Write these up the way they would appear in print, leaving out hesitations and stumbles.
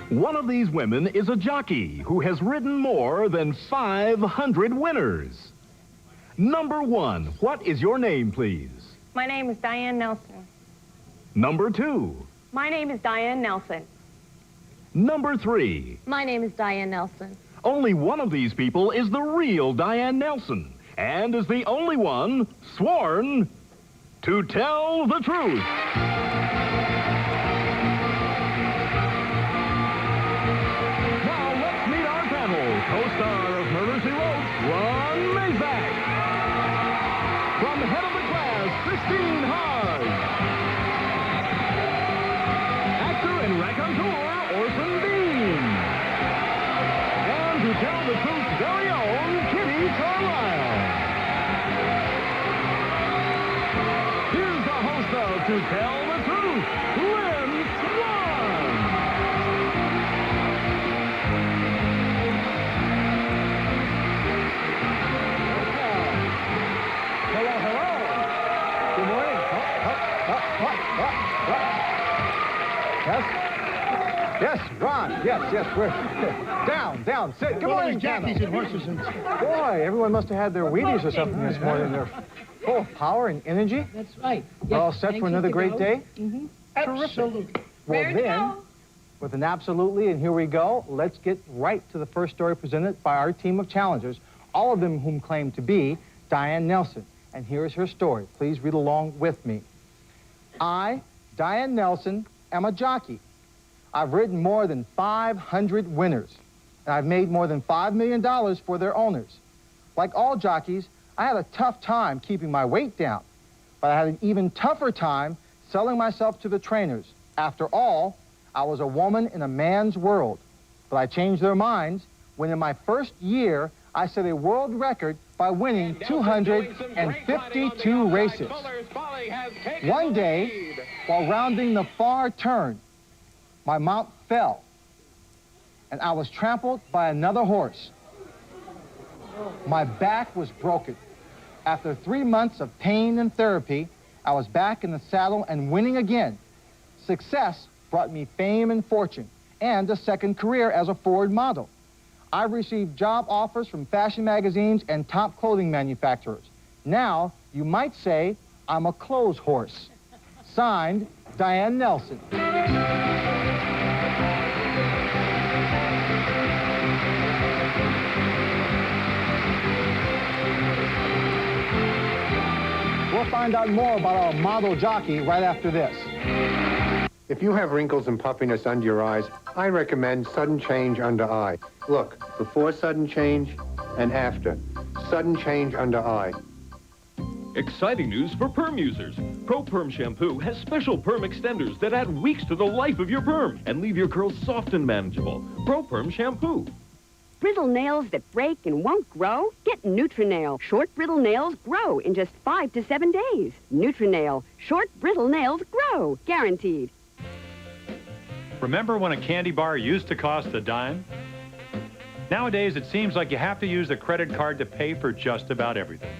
One of these women is a jockey who has ridden more than 500 winners. Number 1, what is your name, please? My name is Diane Nelson. Number 2. My name is Diane Nelson. Number 3. My name is Diane Nelson. Only one of these people is the real Diane Nelson, and is the only one sworn to tell the truth. Now let's meet our panel. Co-star of Murder, She Wrote, Ron Mazak. From head of the class, Christine Haas. Actor and raconteur, Orson Bean. And to tell the truth's very own, Kitty Carlisle. Here's the host of To Tell the Truth, Lynn Swan. Hello, hello. Good morning. Yes? Yes, Ron. Yes, we're down. Sit. Good morning, Jockeys and horses and... Boy, everyone must have had their Wheaties or something this morning. They're full of power and energy. That's right. We're all set for another great day. Mm-hmm. Absolutely. Well, then, with an absolutely, and here we go, let's get right to the first story presented by our team of challengers, all of them whom claim to be Diane Nelson. And here is her story. Please read along with me. I, Diane Nelson, am a jockey. I've ridden more than 500 winners, and I've made more than $5 million for their owners. Like all jockeys, I had a tough time keeping my weight down, but I had an even tougher time selling myself to the trainers. After all, I was a woman in a man's world, but I changed their minds when in my first year, I set a world record by winning 252 races. One day, while rounding the far turn, my mount fell, and I was trampled by another horse. My back was broken. After 3 months of pain and therapy, I was back in the saddle and winning again. Success brought me fame and fortune, and a second career as a Ford model. I've received job offers from fashion magazines and top clothing manufacturers. Now, you might say I'm a clothes horse. Signed, Diane Nelson. We'll find out more about our model jockey right after this. If you have wrinkles and puffiness under your eyes, I recommend Sudden Change Under Eye. Look, before sudden change and after. Sudden Change Under Eye. Exciting news for perm users. Pro Perm Shampoo has special perm extenders that add weeks to the life of your perm and leave your curls soft and manageable. Pro Perm Shampoo. Brittle nails that break and won't grow? Get Nutrinail. Short brittle nails grow in just 5 to 7 days. Nutrinail. Short brittle nails grow. Guaranteed. Remember when a candy bar used to cost a dime? Nowadays, it seems like you have to use a credit card to pay for just about everything.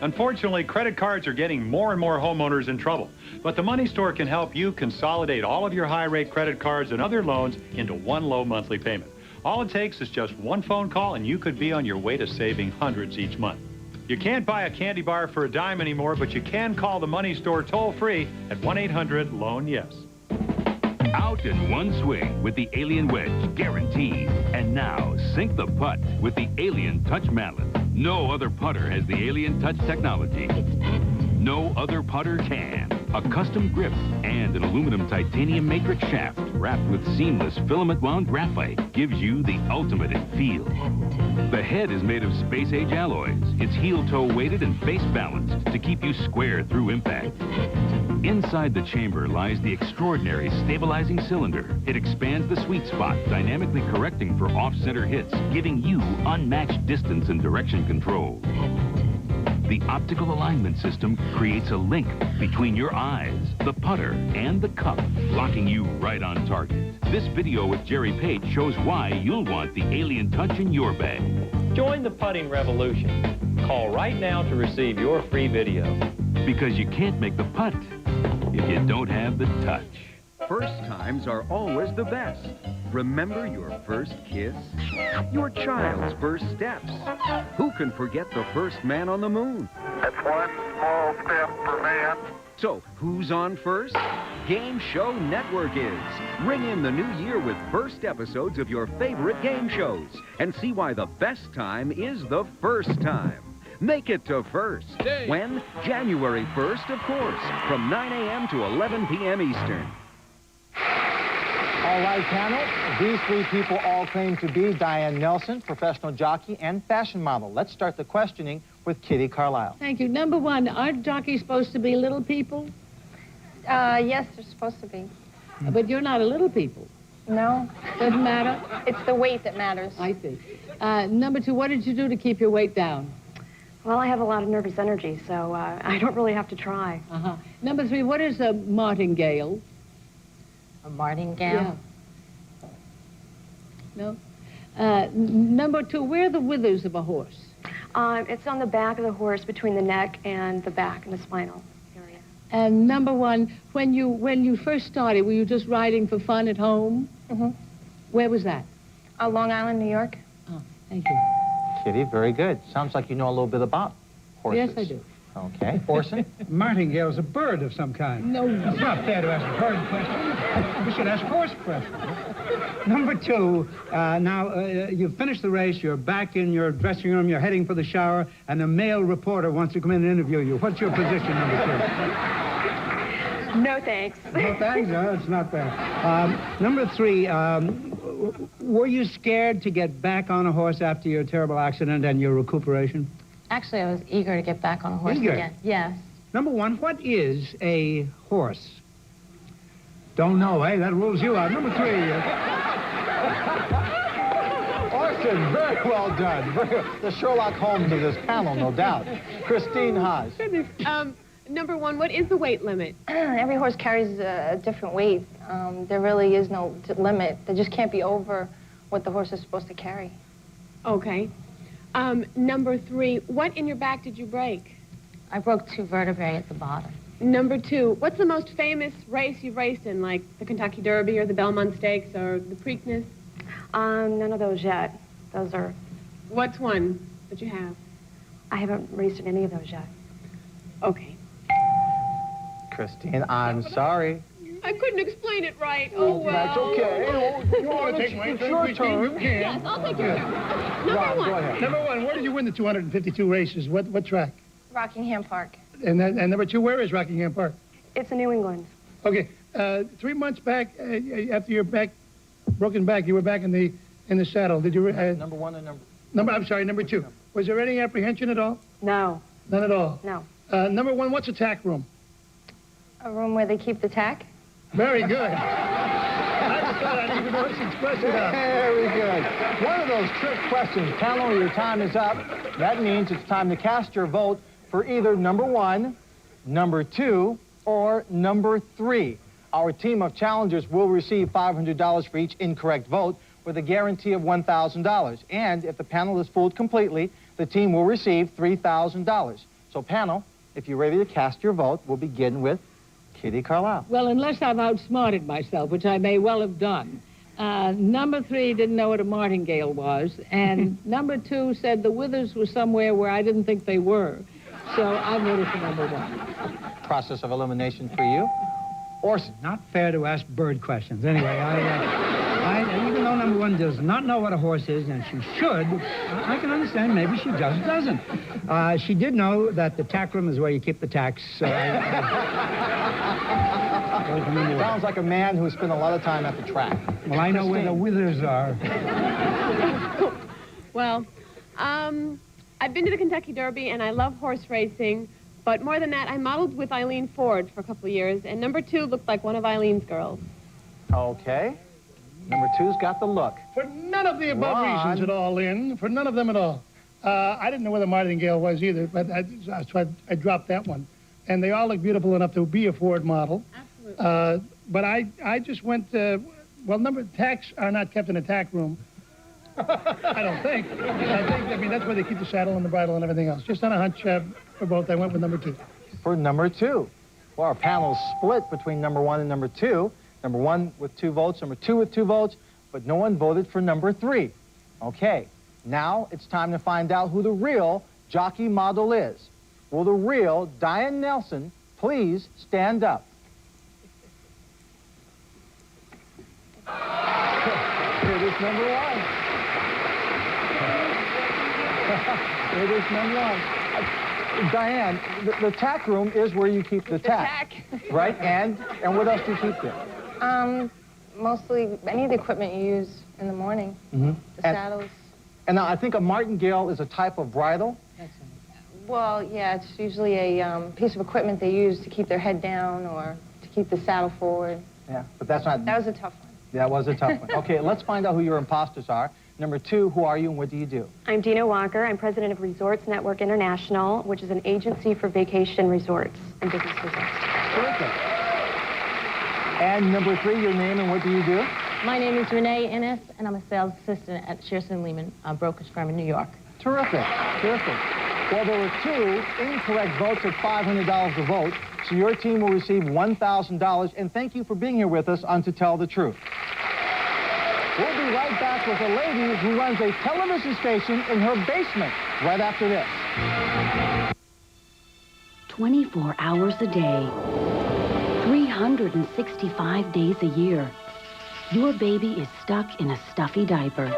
Unfortunately, credit cards are getting more and more homeowners in trouble. But the Money Store can help you consolidate all of your high-rate credit cards and other loans into one low monthly payment. All it takes is just one phone call, and you could be on your way to saving hundreds each month. You can't buy a candy bar for a dime anymore, but you can call the Money Store toll-free at 1-800-LOAN-YES. Out in one swing with the Alien Wedge, guaranteed. And now, sink the putt with the Alien Touch Mallet. No other putter has the Alien Touch technology. No other putter can. A custom grip and an aluminum titanium matrix shaft wrapped with seamless filament-wound graphite gives you the ultimate in feel. The head is made of space-age alloys. It's heel-toe weighted and face-balanced to keep you square through impact. Inside the chamber lies the extraordinary stabilizing cylinder. It expands the sweet spot, dynamically correcting for off-center hits, giving you unmatched distance and direction control. The optical alignment system creates a link between your eyes, the putter, and the cup, locking you right on target. This video with Jerry Pate shows why you'll want the Alien Touch in your bag. Join the putting revolution. Call right now to receive your free video. Because you can't make the putt if you don't have the touch. First times are always the best. Remember your first kiss? Your child's first steps? Who can forget the first man on the moon? That's one small step for man. So, who's on first? Game Show Network is. Ring in the new year with first episodes of your favorite game shows and see why the best time is the first time. Make it to first. When? January 1st, of course, from 9 a.m. to 11 p.m. Eastern. All right, panel. These three people all claim to be Diane Nelson, professional jockey and fashion model. Let's start the questioning with Kitty Carlisle. Thank you. Number one, aren't jockeys supposed to be little people? Yes, they're supposed to be. But you're not a little people. No. Doesn't matter? It's the weight that matters. I see. Number two, what did you do to keep your weight down? Well, I have a lot of nervous energy, so I don't really have to try. Uh-huh. Number three, what is a martingale? A martingale? Yeah. No? Number two, where are the withers of a horse? It's on the back of the horse, between the neck and the back and the spinal area. And number one, when you first started, were you just riding for fun at home? Mm-hmm. Where was that? Long Island, New York. Oh, thank you. Kitty, very good. Sounds like you know a little bit about horses. Yes, I do. Okay. Orson? Martingale is a bird of some kind. No. It's not fair to ask a bird question. We should ask horse questions. Number two, now you've finished the race, you're back in your dressing room, you're heading for the shower, and a male reporter wants to come in and interview you. What's your position, number two? No, thanks. No thanks? No, it's not bad. Number three, were you scared to get back on a horse after your terrible accident and your recuperation? Actually, I was eager to get back on a horse Eager? again. Yes. Number one, what is a horse? Don't know, eh? That rules you out. Number three. Orson, very well done. The Sherlock Holmes of this panel, no doubt. Christine Haas. Number one, what is the weight limit? Every horse carries a different weight. There really is no limit. They just can't be over what the horse is supposed to carry. Okay. Number three, what in your back did you break? I broke 2 vertebrae at the bottom. Number two, what's the most famous race you've raced in, like the Kentucky Derby or the Belmont Stakes or the Preakness? None of those yet. Those are... What's one that you have? I haven't raced in any of those yet. Okay. Christine, I'm sorry. I couldn't explain it right. Oh, well. That's okay. You want to take my turn? You can. Yes, I'll take your turn. Number one. Go ahead. Number one, where did you win the 252 races? What track? Rockingham Park. And number two, where is Rockingham Park? It's in New England. Okay. 3 months back, after your broken back, you were back in the saddle. Did you? Number one and number two. Was there any apprehension at all? No. None at all. No. Number one, what's a tack room? A room where they keep the tack? Very good. I thought I didn't know to express it out. Very good. One of those trick questions. Panel, your time is up. That means it's time to cast your vote for either number one, number two, or number three. Our team of challengers will receive $500 for each incorrect vote with a guarantee of $1,000. And if the panel is fooled completely, the team will receive $3,000. So panel, if you're ready to cast your vote, we'll begin with Kitty Carlisle. Well, unless I've outsmarted myself, which I may well have done. Number three didn't know what a martingale was, and number two said the withers were somewhere where I didn't think they were. So I voted for number one. Process of elimination for you. Orson. Not fair to ask bird questions. Anyway, even though number one does not know what a horse is, and she should, I can understand maybe she just doesn't. She did know that the tack room is where you keep the tacks. Sounds like a man who spent a lot of time at the track. Well, I know where the withers are. Well, I've been to the Kentucky Derby, and I love horse racing. But more than that, I modeled with Eileen Ford for a couple of years, and number two looked like one of Eileen's girls. Okay. Number two's got the look. For none of the above reasons at all, Lynn. For none of them at all. I didn't know where the martingale was either, but so I dropped that one. And they all look beautiful enough to be a Ford model. Absolutely. But I just went, tacks are not kept in a tack room. I don't think. I mean, that's where they keep the saddle and the bridle and everything else. Just on a hunch for both, I went with number two. For number two. Well, our panel's split between number one and number two. Number 1 with 2 votes, number 2 with 2 votes, but no one voted for number 3. Okay, now it's time to find out who the real jockey model is. Will the real Diane Nelson please stand up? Here it is, number 1. It is number 1. Diane, the tack room is where you keep the tack. Right? And what else do you keep there? Mostly any of the equipment you use in the morning. The saddles. And now I think a martingale is a type of bridle. Well, yeah, it's usually a piece of equipment they use to keep their head down or to keep the saddle forward. Yeah, but that's not... That was a tough one. That was a tough one. Okay, let's find out who your imposters are. Number 2, who are you and what do you do? I'm Dina Walker. I'm president of Resorts Network International, which is an agency for vacation resorts and business resorts. Terrific. And number 3, your name and what do you do? My name is Renee Innes, and I'm a sales assistant at Shearson Lehman, a brokerage firm in New York. Terrific, terrific. Well, there were 2 incorrect votes at $500 a vote, so your team will receive $1,000, and thank you for being here with us on To Tell the Truth. We'll be right back with a lady who runs a television station in her basement right after this. 24 hours a day, 365 days a year. Your baby is stuck in a stuffy diaper.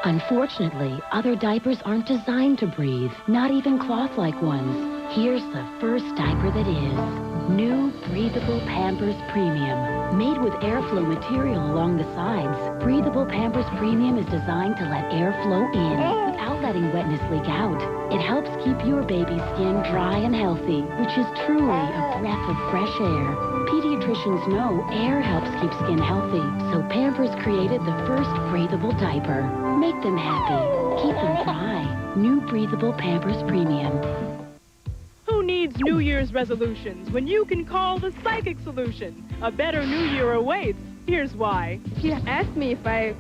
Unfortunately, other diapers aren't designed to breathe, not even cloth-like ones. Here's the first diaper that is. New Breathable Pampers Premium. Made with airflow material along the sides, Breathable Pampers Premium is designed to let air flow in without letting wetness leak out. It helps keep your baby's skin dry and healthy, which is truly a breath of fresh air. Pediatricians know air helps keep skin healthy, so Pampers created the first breathable diaper. Make them happy. Keep them dry. New Breathable Pampers Premium. Who needs New Year's resolutions when you can call the Psychic Solution? A better New Year awaits. Here's why. She asked me if I,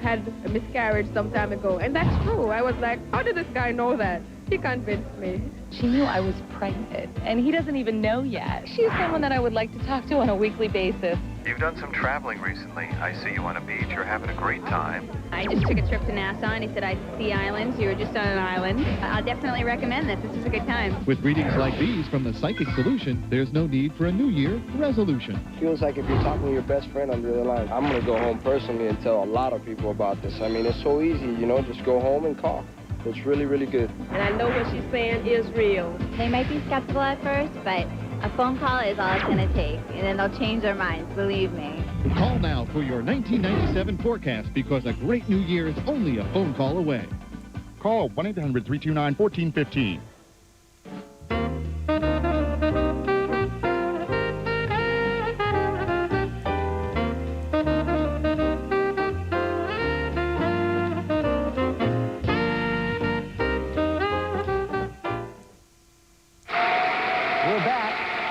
had a miscarriage some time ago, and that's true. I was like, how did this guy know that? He convinced me. She knew I was pregnant, and he doesn't even know yet. She's someone that I would like to talk to on a weekly basis. You've done some traveling recently. I see you on a beach. You're having a great time. I just took a trip to Nassau, and he said I'd see islands. You were just on an island. I'll definitely recommend this. This is a good time. With readings like these from the Psychic Solution, there's no need for a New Year resolution. Feels like if you're talking to your best friend on the other line. I'm going to go home personally and tell a lot of people about this. I mean, it's so easy, just go home and call. It's really, really good. And I know what she's saying is real. They might be skeptical at first, but a phone call is all it's going to take, and then they'll change their minds, believe me. Call now for your 1997 forecast because a great New Year is only a phone call away. Call 1-800-329-1415.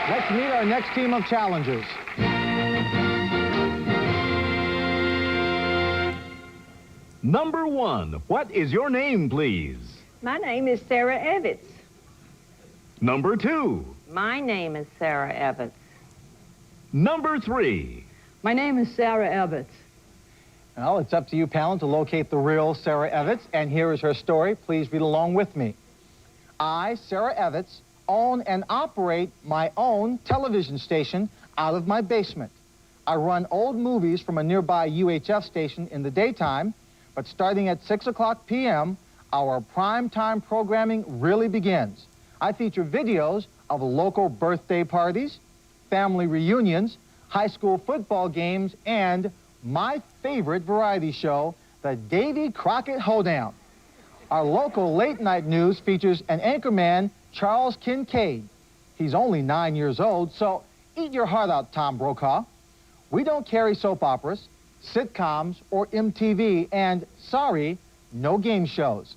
Let's meet our next team of challengers. Number 1, what is your name, please? My name is Sarah Evans. Number 2. My name is Sarah Evans. Number 3. My name is Sarah Evans. Well, it's up to you, panel, to locate the real Sarah Evans, and here is her story. Please read along with me. I, Sarah Evans, own and operate my own television station out of my basement. I run old movies from a nearby UHF station in the daytime, but starting at 6 o'clock p.m., our primetime programming really begins. I feature videos of local birthday parties, family reunions, high school football games, and my favorite variety show, the Davy Crockett Hoedown. Our local late-night news features an anchorman, Charles Kincaid. He's only 9 years old, so eat your heart out, Tom Brokaw. We don't carry soap operas, sitcoms, or MTV, and, sorry, no game shows.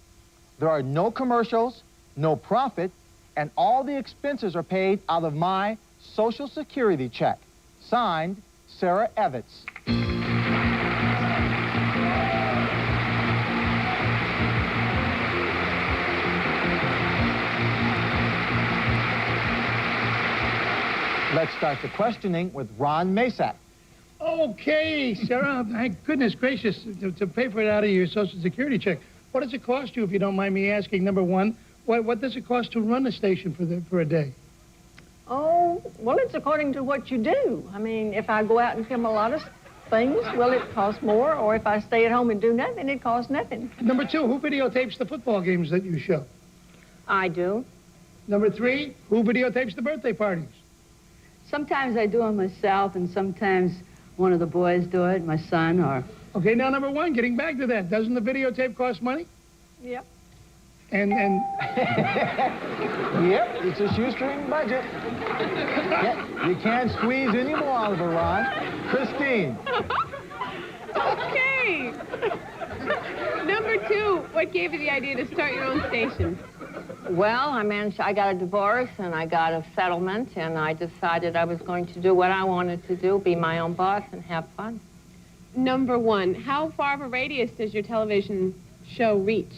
There are no commercials, no profit, and all the expenses are paid out of my Social Security check. Signed, Sarah Evans. Let's start the questioning with Ron Masak. Okay, Sarah, thank goodness gracious, to pay for it out of your Social Security check. What does it cost you, if you don't mind me asking? Number one, what does it cost to run a station for a day? Oh, well, it's according to what you do. I mean, if I go out and film a lot of things, well, it costs more, or if I stay at home and do nothing, it costs nothing. Number two, who videotapes the football games that you show? I do. Number three, who videotapes the birthday parties? Sometimes I do them myself, and sometimes one of the boys do it, my son, or... Okay, now, number one, getting back to that, doesn't the videotape cost money? Yep. And... Yep, it's a shoestring budget. Yeah, you can't squeeze any more out of it, Ron. Christine. Okay. Number two, what gave you the idea to start your own station? Well, I got a divorce, and I got a settlement, and I decided I was going to do what I wanted to do, be my own boss and have fun. Number one, how far of a radius does your television show reach?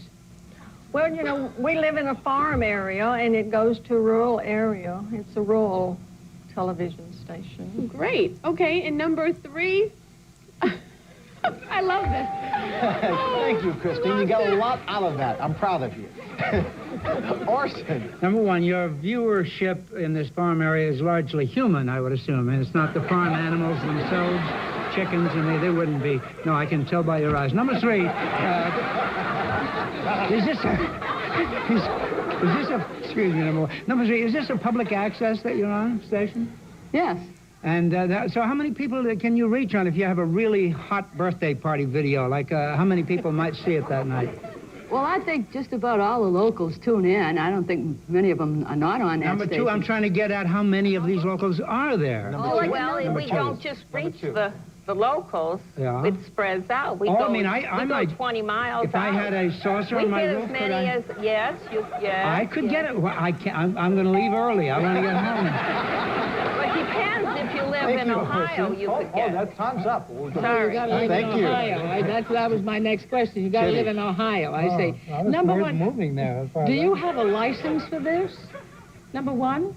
Well, you know, we live in a farm area, and it goes to a rural area. It's a rural television station. Great. Okay, and number three, I love this. Thank you, Christine. You got a lot out of that. I'm proud of you. Orson. Number one, your viewership in this farm area is largely human, I would assume, and it's not the farm animals themselves, chickens, and they wouldn't be. No, I can tell by your eyes. Number three, excuse me, number three, is this a public access that you're on, station? Yes. And so how many people can you reach on if you have a really hot birthday party video? Like, how many people might see it that night? Well, I think just about all the locals tune in. I don't think many of them are not on that Number station. two, I'm trying to get at how many of these locals are there? Well, we don't just reach the locals. Yeah. It spreads out. We Oh, go, I mean, I we might... go 20 miles If out. I had a saucer on my roof, we get as many as... Yes, yes. I could get it. Well, I can't. I'm going to leave early. I want to get home. But it depends. If you live in Ohio, you could get... Oh, that time's up. Sorry. You gotta live Thank in you. Ohio. That was my next question. You got to Kitty. live in Ohio, I see. I was Number one, moving there. As far do as you I- have a license for this? Number one?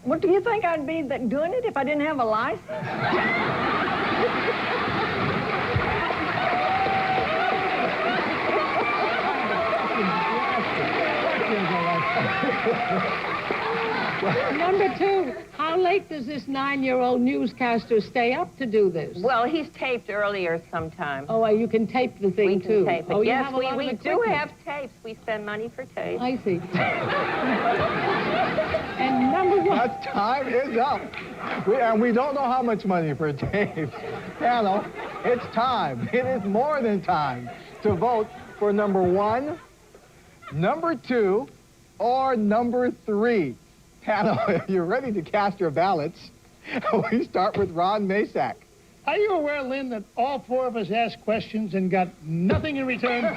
What do you think I'd be doing it if I didn't have a license? Number two, how late does this 9-year-old newscaster stay up to do this? Well, he's taped earlier sometime. Oh, you can tape the thing, We too. can tape it. Oh, you Yes, have a lot of we do equipment. have tapes. We spend money for tapes. I see. And number one... That time is up. And we don't know how much money for tapes. Panel, it's time. It is more than time to vote for number one, number two, or number three. Panel, if you're ready to cast your ballots, we start with Ron Masak. Are you aware, Lynn, that all four of us asked questions and got nothing in return? I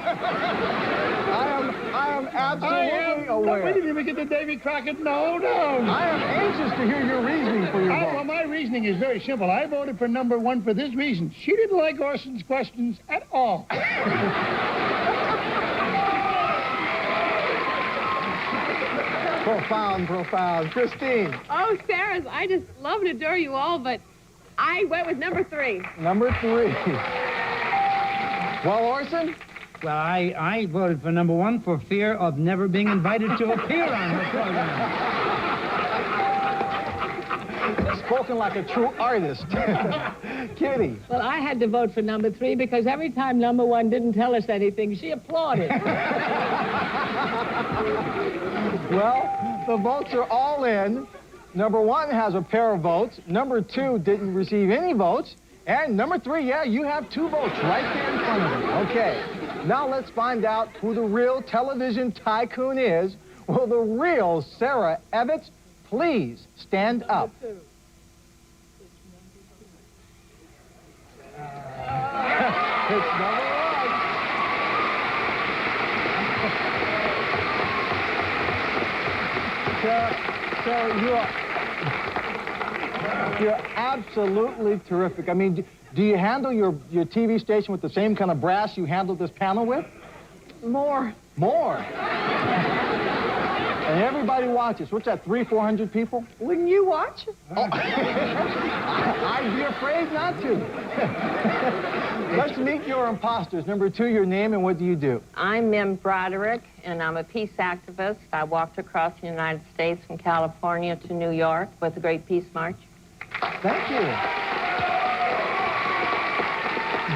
am absolutely aware. Wait, did we get to Davy Crockett? No. I am anxious to hear your reasoning for your vote. Well, my reasoning is very simple. I voted for number one for this reason. She didn't like Orson's questions at all. Profound. Christine. Oh, Sarah's, I just love and adore you all, but I went with number three. Number three. Well, Orson? Well, I voted for number one for fear of never being invited to appear on her program. Spoken like a true artist. Kitty. Well, I had to vote for number three because every time number one didn't tell us anything, she applauded. Well, the votes are all in. Number one has a pair of votes. Number two didn't receive any votes. And number three, yeah, you have 2 votes right there in front of you. Okay, now let's find out who the real television tycoon is. Will the real Sarah Evitz please stand up? It's number one. So you're absolutely terrific. I mean, do you handle your TV station with the same kind of brass you handled this panel with? More. More. And everybody watches. What's that, 300-400 people? Wouldn't you watch it? Oh. I'd be afraid not to. Let's meet your imposters. Number 2, your name and what do you do? I'm Mim Broderick, and I'm a peace activist. I walked across the United States from California to New York with the Great Peace March. Thank you.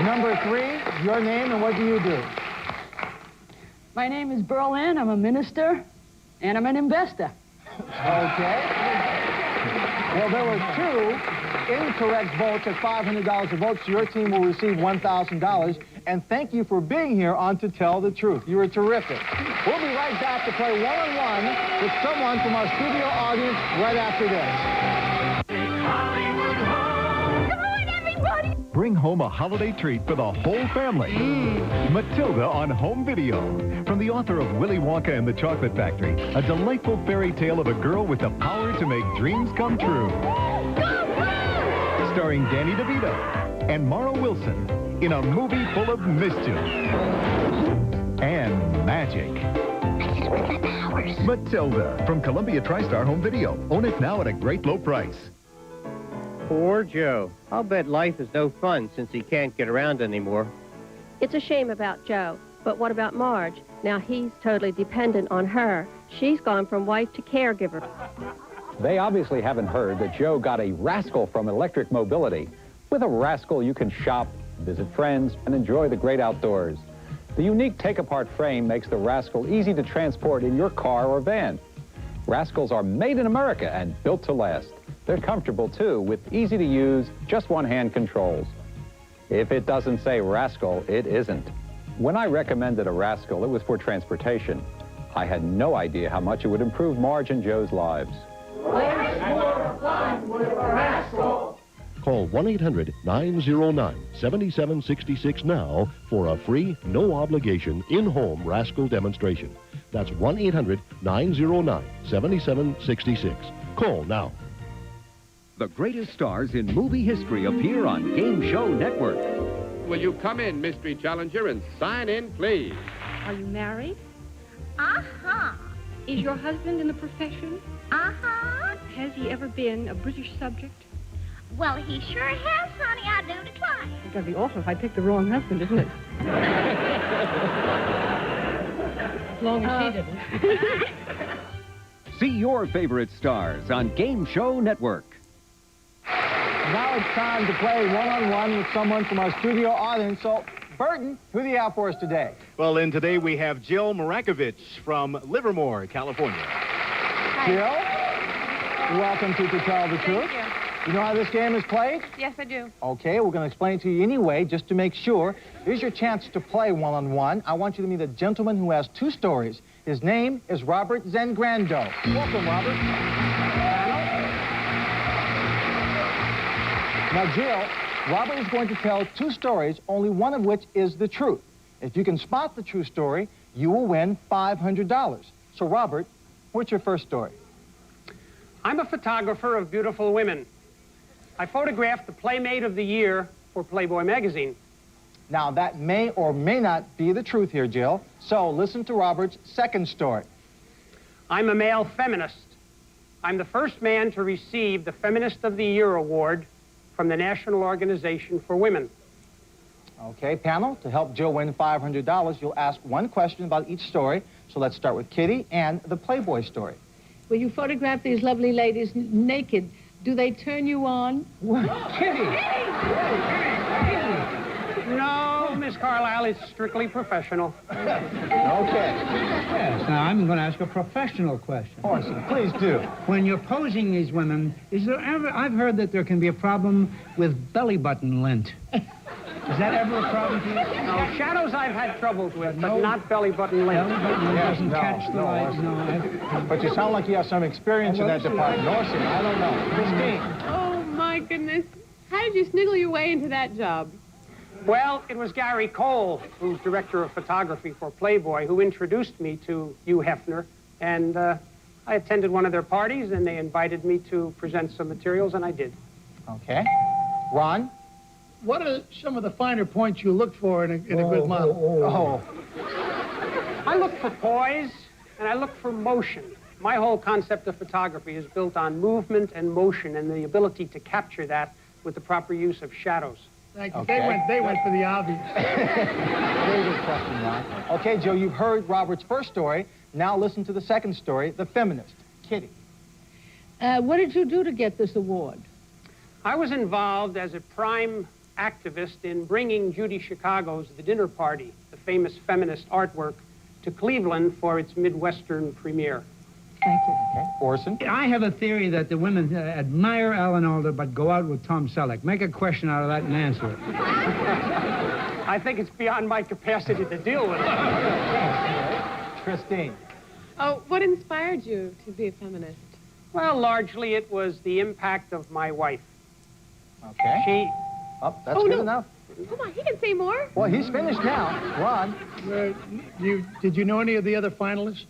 Number 3, your name and what do you do? My name is Berlin. I'm a minister, and I'm an investor. Okay. Well, there were 2 incorrect votes at $500 a vote, so your team will receive $1,000. And thank you for being here on To Tell the Truth. You were terrific. We'll be right back to play one-on-one with someone from our studio audience right after this. Bring home a holiday treat for the whole family. Matilda on home video. From the author of Willy Wonka and the Chocolate Factory, a delightful fairy tale of a girl with the power to make dreams come true. Starring Danny DeVito and Mara Wilson in a movie full of mischief and magic. Matilda from Columbia TriStar Home Video. Own it now at a great low price. Poor Joe. I'll bet life is no fun since he can't get around anymore. It's a shame about Joe, but what about Marge? Now he's totally dependent on her. She's gone from wife to caregiver. They obviously haven't heard that Joe got a Rascal from Electric Mobility. With a Rascal, you can shop, visit friends, and enjoy the great outdoors. The unique take-apart frame makes the Rascal easy to transport in your car or van. Rascals are made in America and built to last. They're comfortable, too, with easy-to-use, just one-hand controls. If it doesn't say Rascal, it isn't. When I recommended a Rascal, it was for transportation. I had no idea how much it would improve Marge and Joe's lives. Let's more fun with a Rascal. Call 1-800-909-7766 now for a free, no-obligation, in-home Rascal demonstration. That's 1-800-909-7766. Call now. The greatest stars in movie history appear on Game Show Network. Will you come in, Mystery Challenger, and sign in, please? Are you married? Uh-huh. Is your husband in the profession? Uh-huh. Has he ever been a British subject? Well, he sure has, honey. I do decline. It's going to be awful if I pick the wrong husband, isn't it? As long as he didn't. See your favorite stars on Game Show Network. Now it's time to play one-on-one with someone from our studio audience. So, Burton, who do you have for us today? Well, and today we have Jill Marakovich from Livermore, California. Hi. Jill, welcome to Tell the Truth. Thank you. You know how this game is played? Yes, I do. Okay, we're going to explain it to you anyway, just to make sure. Here's your chance to play one-on-one. I want you to meet a gentleman who has 2 stories. His name is Robert Zengrando. Welcome, Robert. Now, Jill, Robert is going to tell 2 stories, only one of which is the truth. If you can spot the true story, you will win $500. So, Robert, what's your first story? I'm a photographer of beautiful women. I photographed the Playmate of the Year for Playboy magazine. Now, that may or may not be the truth here, Jill. So, listen to Robert's second story. I'm a male feminist. I'm the first man to receive the Feminist of the Year award from the National Organization for Women. Okay, panel, to help Jill win $500, you'll ask one question about each story. So let's start with Kitty and the Playboy story. Will you photograph these lovely ladies naked? Do they turn you on? Kitty! No, Miss Carlisle, it's strictly professional. Okay. Yes, now I'm going to ask a professional question. Orson, please do. When you're posing these women, is there ever, I've heard that there can be a problem with belly button lint. Is that ever a problem to you? No, shadows I've had troubles with, but not belly button lint. Belly button lint doesn't catch the light. No, but you sound like you have some experience in that department. Orson, I don't know. Christine. Oh, my goodness. How did you sniggle your way into that job? Well, it was Gary Cole, who's director of photography for Playboy, who introduced me to Hugh Hefner. And I attended one of their parties, and they invited me to present some materials, and I did. Okay. Ron? What are some of the finer points you look for in a good model? I look for poise, and I look for motion. My whole concept of photography is built on movement and motion and the ability to capture that with the proper use of shadows. Thank you. Okay. They went for the obvious. Very good question, Ron. Okay, Joe, you've heard Robert's first story. Now listen to the second story, The Feminist. Kitty. What did you do to get this award? I was involved as a prime activist in bringing Judy Chicago's The Dinner Party, the famous feminist artwork, to Cleveland for its Midwestern premiere. Thank you. Okay. Orson. I have a theory that the women admire Alan Alda but go out with Tom Selleck. Make a question out of that and answer it. I think it's beyond my capacity to deal with it. Christine. Oh, what inspired you to be a feminist? Well, largely it was the impact of my wife. Okay. That's good enough. Come on, he can say more. Well, he's finished now. Ron. Did you know any of the other finalists?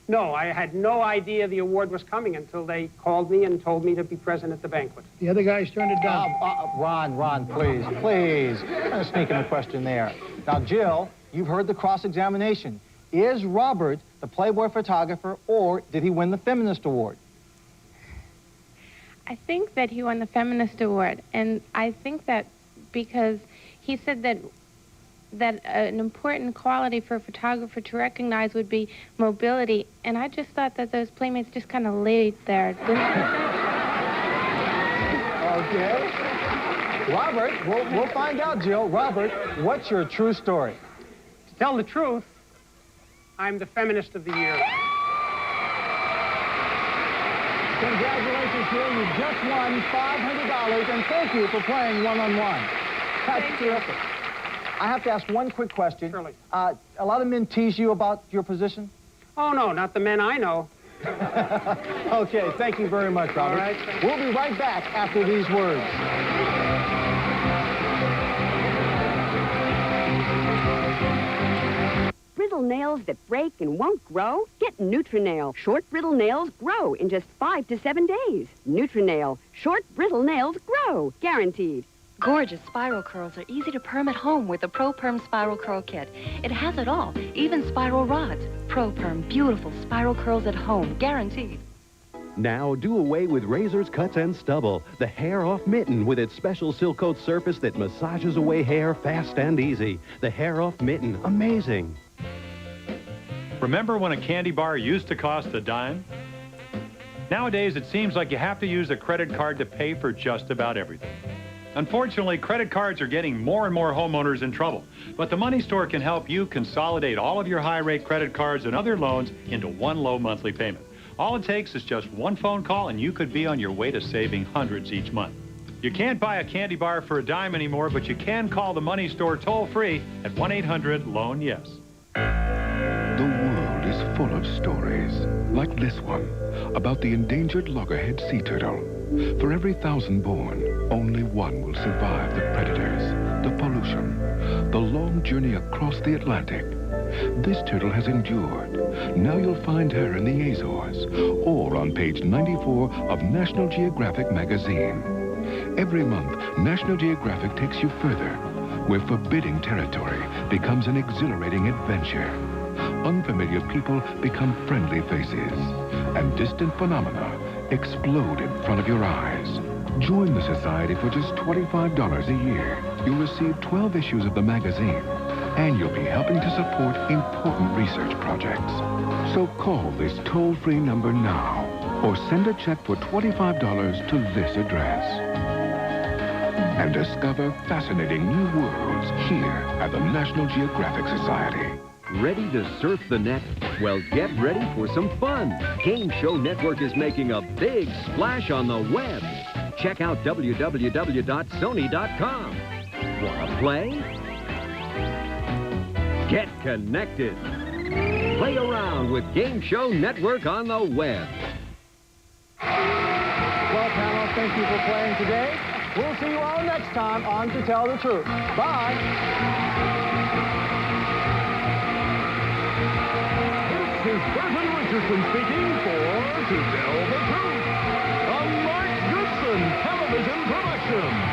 No, I had no idea the award was coming until they called me and told me to be present at the banquet. The other guys turned it down. Ron, please. I'm going to sneak in a question there. Now, Jill, you've heard the cross-examination. Is Robert the Playboy photographer, or did he win the Feminist Award? I think that he won the Feminist Award, and I think that because he said that an important quality for a photographer to recognize would be mobility, and I just thought that those playmates just kind of laid there. Okay. Robert, we'll find out, Jill. Robert, what's your true story? To tell the truth, I'm the Feminist of the Year. Congratulations, Jill. You just won $500, and thank you for playing one-on-one. That's terrific. I have to ask one quick question. Surely. A lot of men tease you about your position? Oh, no, not the men I know. Okay, thank you very much, Robert. All right. We'll be right back after these words. Brittle nails that break and won't grow? Get Nutrinail. Short brittle nails grow in just 5 to 7 days. Nutrinail. Short brittle nails grow. Guaranteed. Gorgeous spiral curls are easy to perm at home with the ProPerm Spiral Curl Kit. It has it all, even spiral rods. ProPerm, beautiful spiral curls at home, guaranteed. Now do away with razors, cuts, and stubble. The Hair Off Mitten with its special Silcoat surface that massages away hair fast and easy. The Hair Off Mitten, amazing. Remember when a candy bar used to cost a dime? Nowadays, it seems like you have to use a credit card to pay for just about everything. Unfortunately, credit cards are getting more and more homeowners in trouble. But the Money Store can help you consolidate all of your high-rate credit cards and other loans into one low monthly payment. All it takes is just one phone call, and you could be on your way to saving hundreds each month. You can't buy a candy bar for a dime anymore, but you can call the Money Store toll-free at 1-800-LOAN-YES. The world is full of stories, like this one, about the endangered loggerhead sea turtle. For every 1,000 born, only one will survive the predators, the pollution, the long journey across the Atlantic. This turtle has endured. Now you'll find her in the Azores, or on page 94 of National Geographic magazine. Every month, National Geographic takes you further, where forbidding territory becomes an exhilarating adventure. Unfamiliar people become friendly faces, and distant phenomena explode in front of your eyes. Join the Society for just $25 a year. You'll receive 12 issues of the magazine, and you'll be helping to support important research projects. So call this toll-free number now, or send a check for $25 to this address. And discover fascinating new worlds here at the National Geographic Society. Ready to surf the net? Well, get ready for some fun. Game Show Network is making a big splash on the web. Check out www.sony.com. Wanna play? Get connected. Play around with Game Show Network on the web. Well, panel, thank you for playing today. We'll see you all next time on To Tell the Truth. Bye. This is Burton Richardson speaking for To Tell the Truth, a Mark Goodson television production.